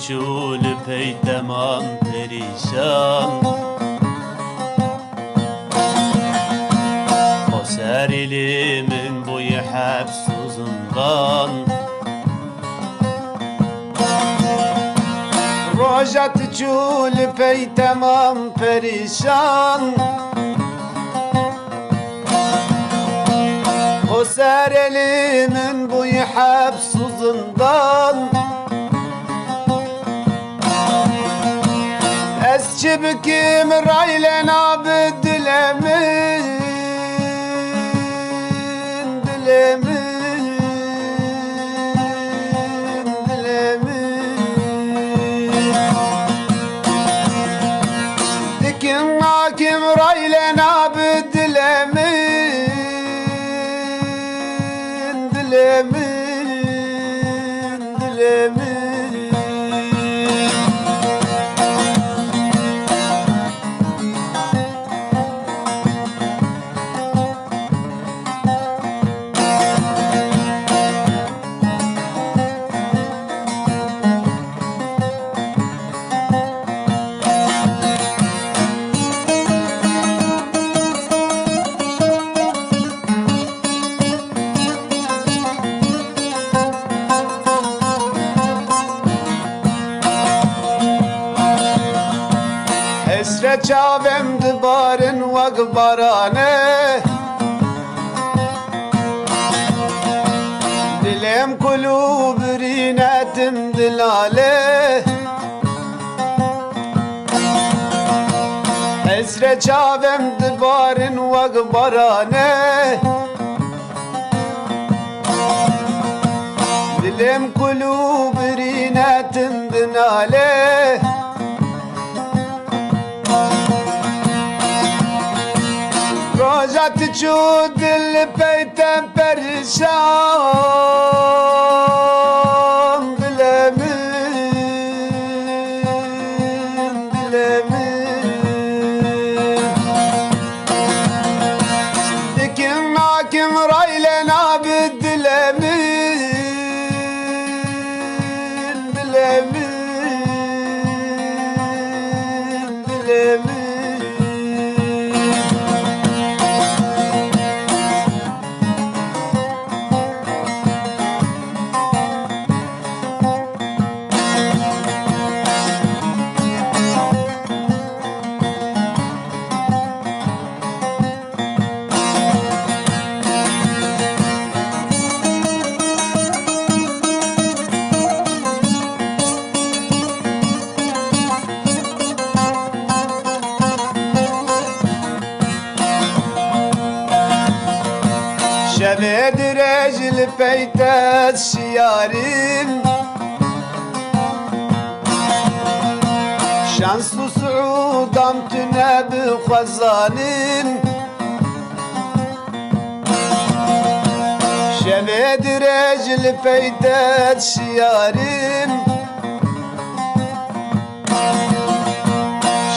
çul pey tamam perişan O serilimin bu hapsuzundan Rojat çul pey tamam perişan O serilimin bu hapsuzundan Esçibkim raylen abd dilemin Dilemin Dilemin Dikin hakim raylen abd dilemin Dilemin Dilemin Esre çavem dibarın vakbarane Dilem kulub rinetim dilale Esre çavem dibarın vakbarane Dilem kulub rinetim dilale Rojat çu dil peytem perişan Dilemin Dilemin Dikin hakim raylen abd dilemin Dilemin Dilemin Şeved recl peytes şiyarim Şanslı suudam tüne bi khazanim Şeved recl peytes şiyarim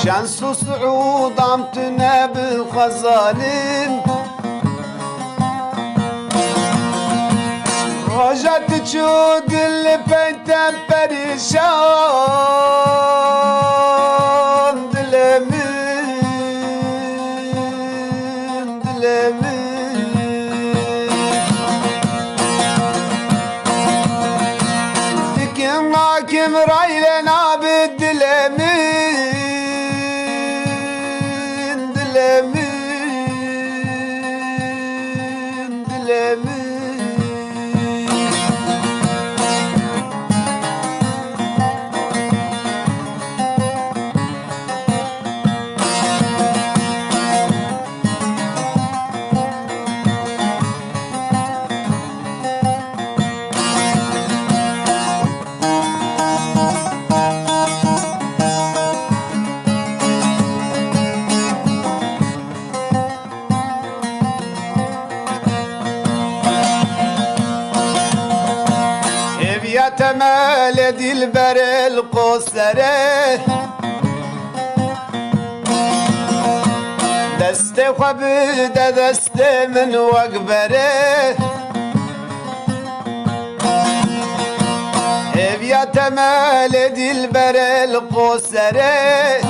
Şanslı suudam tüne bi khazanim Rojat çu dil peytem perişan Dilemin Dilemin Dikin hakim raylen abd dilemin Dilemin Dilemin temel dilber el kosere Deste xabide deste min vakbere Ev ya temel dilber el kosere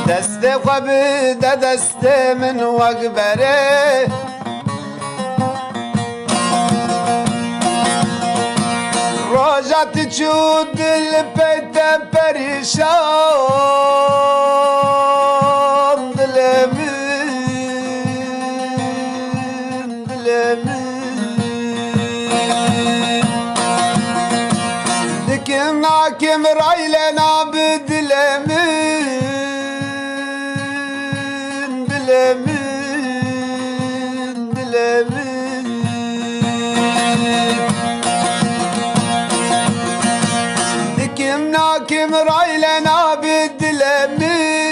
deste xwe de deste min wek bere rojat çû dil peyte perişan dilemin dikim nakim rayle nabı dilemin dikim nakim rayle nabı dilemin